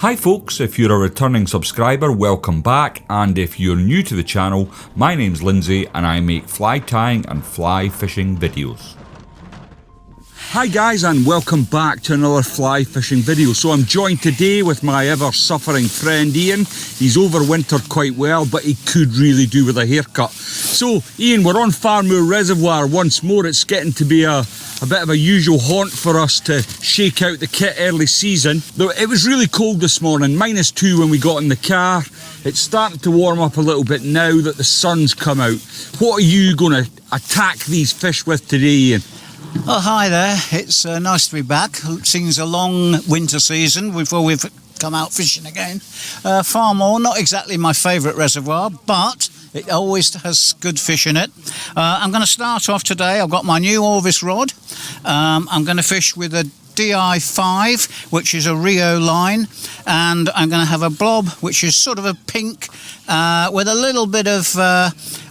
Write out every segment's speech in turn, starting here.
Hi folks, if you're a returning subscriber, welcome back, and if you're new to the channel, my name's Lindsay and I make fly tying and fly fishing videos. Hi guys, and welcome back to another fly fishing video. So I'm joined today with my ever suffering friend Ian. He's overwintered quite well, but he could really do with a haircut. So Ian, we're on Farmoor Reservoir once more. It's getting to be a bit of a usual haunt for us to shake out the kit early season. Though it was really cold this morning, -2 when we got in the car. It's starting to warm up a little bit now that the sun's come out. What are you going to attack these fish with today, Ian? Oh, hi there. It's nice to be back. It seems a long winter season before we've come out fishing again. Farmoor, not exactly my favourite reservoir, but it always has good fish in it. I'm going to start off today. I've got my new Orvis rod. I'm going to fish with a DI5, which is a Rio line, and I'm going to have a blob, which is sort of a pink with a little bit of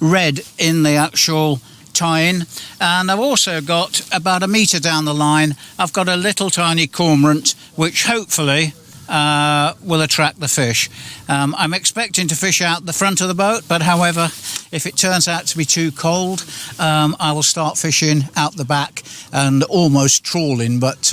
red in the actual tie-in. And I've also got, about 1 metre down the line, I've got a little tiny cormorant, which hopefully will attract the fish. I'm expecting to fish out the front of the boat, but however, if it turns out to be too cold, I will start fishing out the back and almost trawling, but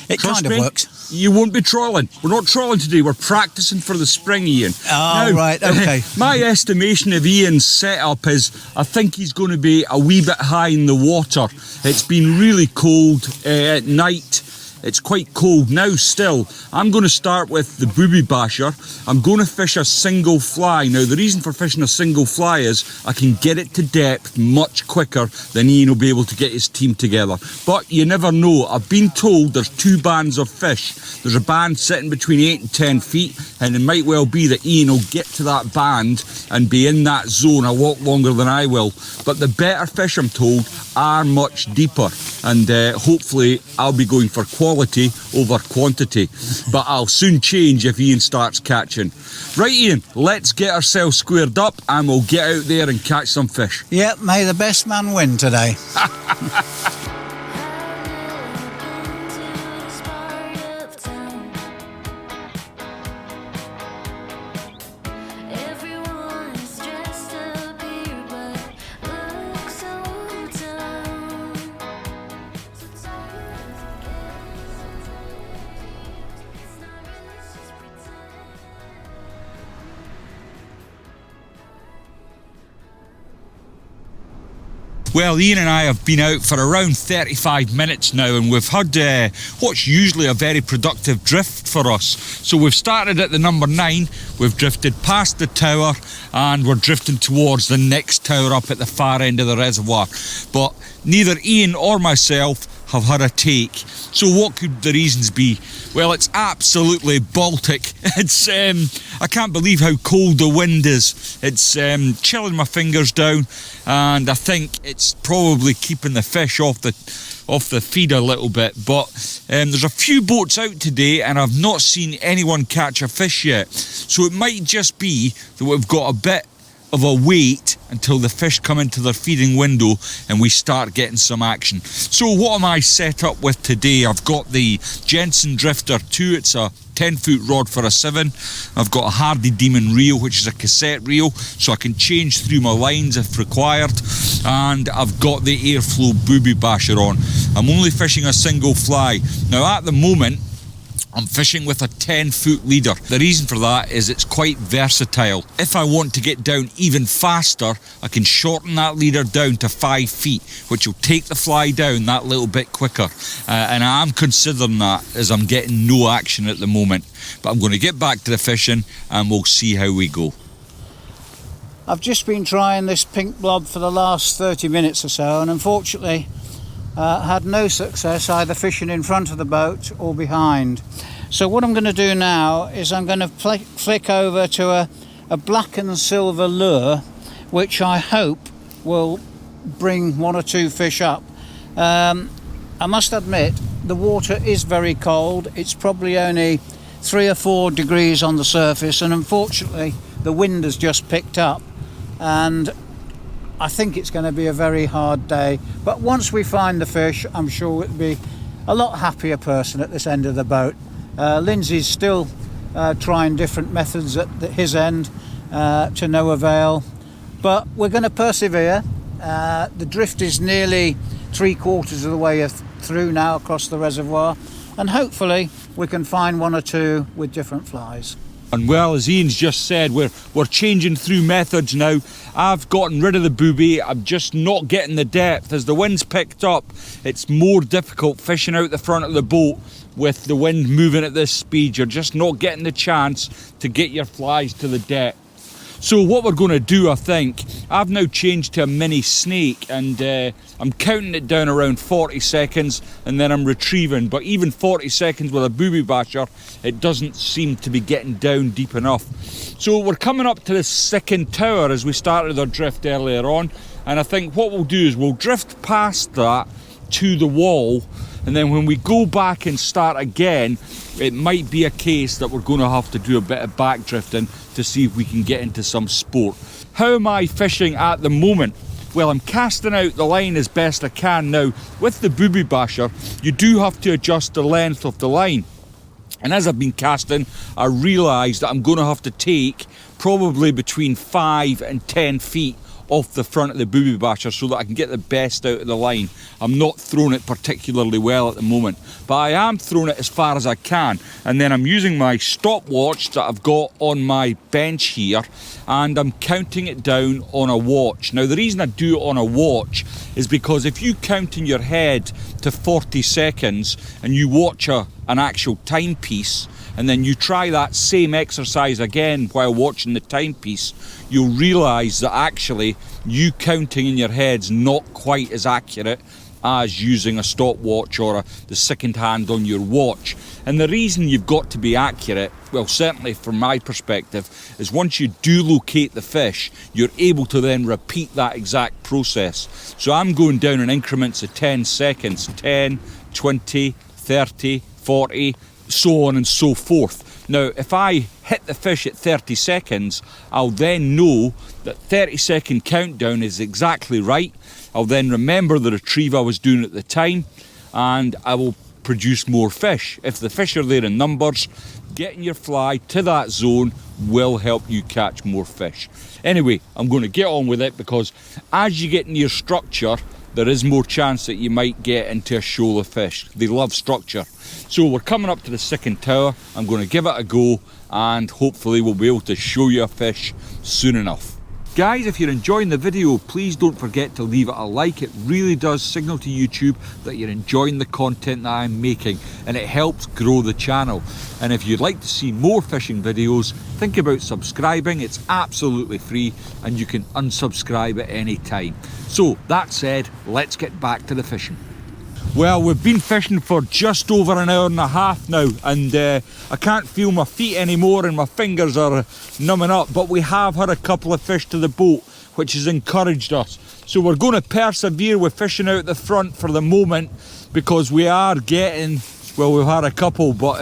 it kind of works. You won't be trawling. We're not trawling today, we're practising for the spring, Ian. Oh, now, right, okay. My estimation of Ian's setup is, I think he's going to be a wee bit high in the water. It's been really cold at night. It's quite cold now still. I'm going to start with the booby basher. I'm going to fish a single fly. Now the reason for fishing a single fly is I can get it to depth much quicker than Ian will be able to get his team together. But you never know. I've been told there's 2 bands of fish. There's a band sitting between 8 and 10 feet, and it might well be that Ian will get to that band and be in that zone a lot longer than I will. But the better fish, I'm told, are much deeper, and hopefully I'll be going for quality over quantity, but I'll soon change if Ian starts catching. Right Ian, let's get ourselves squared up and we'll get out there and catch some fish. Yep, may the best man win today. Well, Ian and I have been out for around 35 minutes now, and we've had what's usually a very productive drift for us. So we've started at the number 9, we've drifted past the tower, and we're drifting towards the next tower up at the far end of the reservoir. But neither Ian or myself have had a take. So what could the reasons be? Well, it's absolutely Baltic. It's I can't believe how cold the wind is. It's chilling my fingers down, and I think it's probably keeping the fish off the feed a little bit. But there's a few boats out today and I've not seen anyone catch a fish yet. So it might just be that we've got a bit of a wait until the fish come into their feeding window and we start getting some action. So what am I set up with today? I've got the Jensen Drifter 2, it's a 10-foot rod for a 7. I've got a Hardy Demon reel, which is a cassette reel, so I can change through my lines if required. And I've got the Airflow booby basher on. I'm only fishing a single fly. Now at the moment, I'm fishing with a 10-foot leader. The reason for that is it's quite versatile. If I want to get down even faster, I can shorten that leader down to 5 feet, which will take the fly down that little bit quicker. And I'm considering that as I'm getting no action at the moment. But I'm going to get back to the fishing and we'll see how we go. I've just been trying this pink blob for the last 30 minutes or so, and unfortunately had no success either fishing in front of the boat or behind. So what I'm going to do now is I'm going to flick over to a black and silver lure, which I hope will bring 1 or 2 fish up. I must admit the water is very cold. It's probably only 3 or 4 degrees on the surface, and unfortunately the wind has just picked up, and I think it's going to be a very hard day. But once we find the fish, I'm sure it'll be a lot happier person at this end of the boat. Lindsay's still trying different methods at his end to no avail. But we're going to persevere. The drift is nearly 3/4 of the way through now across the reservoir, and hopefully we can find one or two with different flies. And well, as Ian's just said, we're changing through methods now. I've gotten rid of the booby. I'm just not getting the depth. As the wind's picked up, it's more difficult fishing out the front of the boat with the wind moving at this speed. You're just not getting the chance to get your flies to the depth. So what we're going to do, I think, I've now changed to a mini snake, and I'm counting it down around 40 seconds and then I'm retrieving. But even 40 seconds with a booby basher, it doesn't seem to be getting down deep enough. So we're coming up to the second tower as we started our drift earlier on, and I think what we'll do is we'll drift past that to the wall, and then when we go back and start again, it might be a case that we're going to have to do a bit of back drifting to see if we can get into some sport. How am I fishing at the moment? Well, I'm casting out the line as best I can. Now, with the booby basher, you do have to adjust the length of the line. And as I've been casting, I realised that I'm going to have to take probably between 5 and 10 feet off the front of the booby basher so that I can get the best out of the line. I'm not throwing it particularly well at the moment, but I am throwing it as far as I can, and then I'm using my stopwatch that I've got on my bench here, and I'm counting it down on a watch. Now, the reason I do it on a watch is because if you count in your head to 40 seconds and you watch an actual timepiece, and then you try that same exercise again while watching the timepiece, you'll realise that actually you counting in your head's not quite as accurate as using a stopwatch or the second hand on your watch. And the reason you've got to be accurate, well, certainly from my perspective, is once you do locate the fish, you're able to then repeat that exact process. So I'm going down in increments of 10 seconds, 10, 20, 30, 40, so on and so forth. Now, if I hit the fish at 30 seconds, I'll then know that 30-second countdown is exactly right. I'll then remember the retrieve I was doing at the time, and I will produce more fish. If the fish are there in numbers, getting your fly to that zone will help you catch more fish. Anyway, I'm going to get on with it, because as you get near structure, there is more chance that you might get into a shoal of fish. They love structure. So we're coming up to the second tower. I'm going to give it a go, and hopefully we'll be able to show you a fish soon enough. Guys, if you're enjoying the video, please don't forget to leave it a like. It really does signal to YouTube that you're enjoying the content that I'm making, and it helps grow the channel. And if you'd like to see more fishing videos, think about subscribing. It's absolutely free, and you can unsubscribe at any time. So that said, let's get back to the fishing. Well, we've been fishing for just over an hour and a half now, and I can't feel my feet anymore and my fingers are numbing up, but we have had a couple of fish to the boat, which has encouraged us. So we're going to persevere with fishing out the front for the moment, because we are getting, well, we've had a couple, but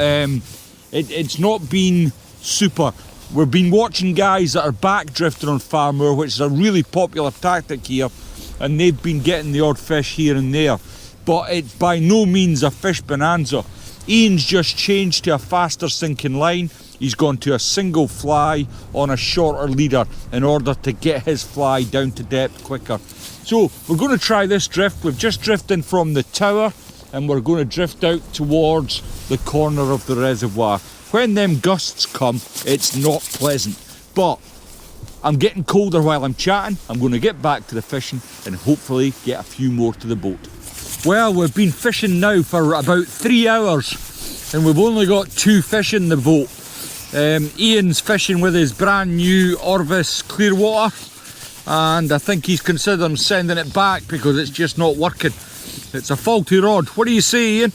it's not been super. We've been watching guys that are back drifting on Farmoor, which is a really popular tactic here, and they've been getting the odd fish here and there. But it's by no means a fish bonanza. Ian's just changed to a faster sinking line. He's gone to a single fly on a shorter leader in order to get his fly down to depth quicker. So we're going to try this drift. We've just drifted from the tower, and we're going to drift out towards the corner of the reservoir. When them gusts come, it's not pleasant. But I'm getting colder while I'm chatting. I'm going to get back to the fishing and hopefully get a few more to the boat. Well, we've been fishing now for about 3 hours, and we've only got 2 fish in the boat. Ian's fishing with his brand new Orvis Clearwater, and I think he's considering sending it back because it's just not working. It's a faulty rod. What do you say, Ian?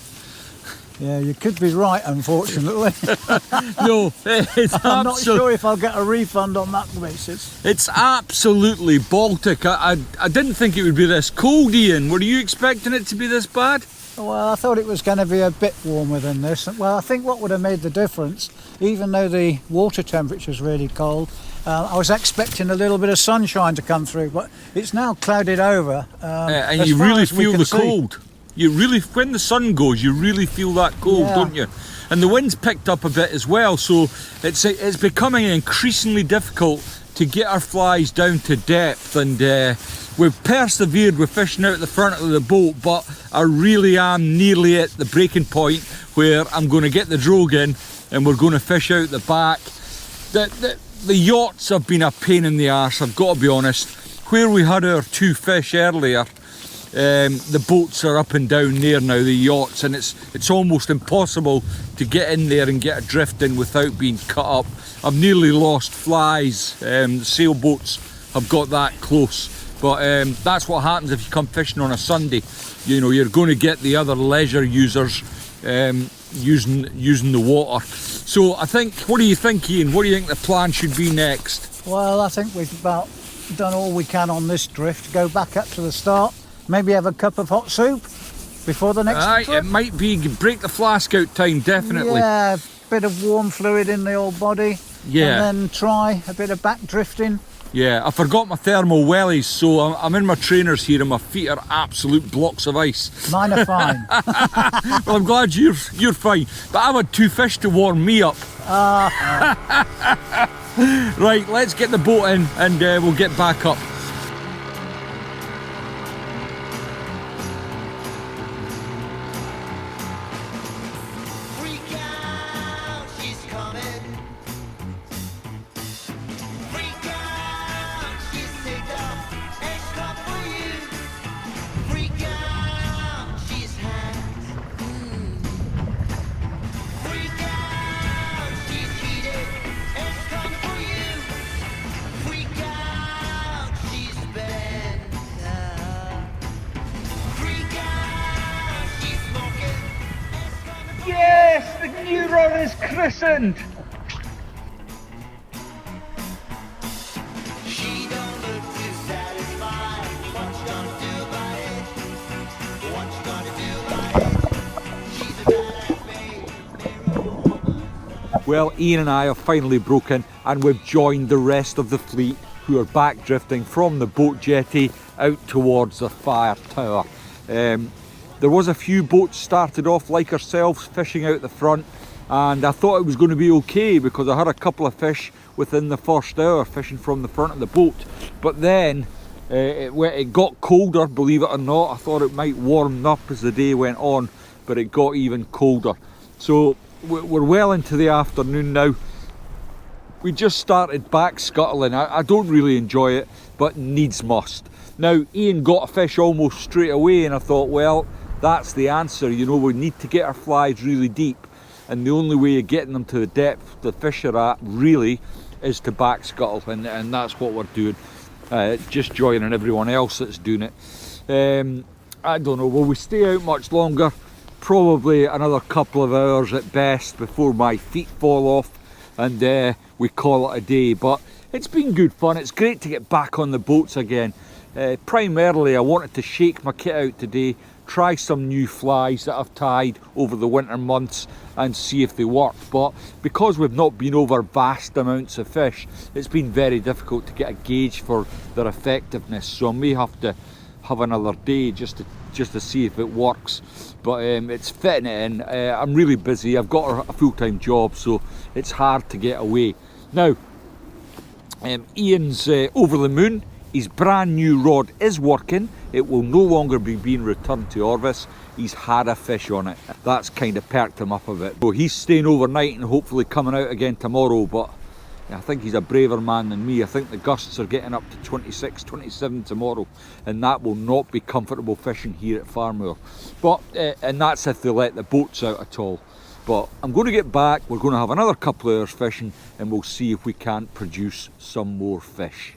Yeah, you could be right, unfortunately. No, it's I'm not sure if I'll get a refund on that basis. It's absolutely Baltic. I didn't think it would be this cold, Ian. Were you expecting it to be this bad? Well, I thought it was going to be a bit warmer than this. Well, I think what would have made the difference, even though the water temperature is really cold, I was expecting a little bit of sunshine to come through, but it's now clouded over. And you really feel the cold. you really, when the sun goes, you really feel that cold, Yeah. don't you? And the wind's picked up a bit as well, so it's becoming increasingly difficult to get our flies down to depth, and we've persevered with fishing out the front of the boat, but I really am nearly at the breaking point where I'm going to get the drogue in and we're going to fish out the back. The yachts have been a pain in the arse, I've got to be honest. Where we had our 2 fish earlier, the boats are up and down there now, the yachts, and it's almost impossible to get in there and get a drift in without being cut up. I've nearly lost flies. The sailboats have got that close, but that's what happens if you come fishing on a Sunday. You know, you're going to get the other leisure users using the water. So I think, what do you think, Ian? What do you think the plan should be next? Well, I think we've about done all we can on this drift. Go back up to the start, maybe have a cup of hot soup before the next trip. It might be break the flask out time, definitely. Yeah, a bit of warm fluid in the old body. Yeah. And then try a bit of back drifting. Yeah, I forgot my thermal wellies, so I'm in my trainers here and my feet are absolute blocks of ice. Mine are fine. Well, I'm glad you're fine, but I've had 2 fish to warm me up. Right, let's get the boat in and we'll get back up. Yes, the new rod is christened. She don't look too satisfied. What you gonna do about it? What you gonna do about it? She's a badass babe. Well, Ian and I have finally broken and we've joined the rest of the fleet who are back drifting from the boat jetty out towards the fire tower. There was a few boats started off like ourselves fishing out the front, and I thought it was going to be okay because I had a couple of fish within the first hour fishing from the front of the boat. But then it got colder, believe it or not. I thought it might warm up as the day went on, but it got even colder. So we're well into the afternoon now. We just started back scuttling. I don't really enjoy it, but needs must. Now, Ian got a fish almost straight away, and I thought, well, that's the answer. You know, we need to get our flies really deep, and the only way of getting them to the depth the fish are at really is to back scuttle, and that's what we're doing. Just joining everyone else that's doing it. I don't know, will we stay out much longer? Probably another couple of hours at best before my feet fall off and we call it a day. But it's been good fun. It's great to get back on the boats again. Primarily I wanted to shake my kit out today, try some new flies that I've tied over the winter months and see if they work. But because we've not been over vast amounts of fish, it's been very difficult to get a gauge for their effectiveness, so I may have to have another day just to see if it works. But it's fitting it in. I'm really busy. I've got a full-time job, so it's hard to get away. Now, Ian's over the moon. His brand new rod is working. It will no longer be being returned to Orvis. He's had a fish on it. That's kind of perked him up a bit. So he's staying overnight and hopefully coming out again tomorrow, but I think he's a braver man than me. I think the gusts are getting up to 26, 27 tomorrow, and that will not be comfortable fishing here at Farmoor. But, and that's if they let the boats out at all. But I'm going to get back, we're going to have another couple of hours fishing, and we'll see if we can't produce some more fish.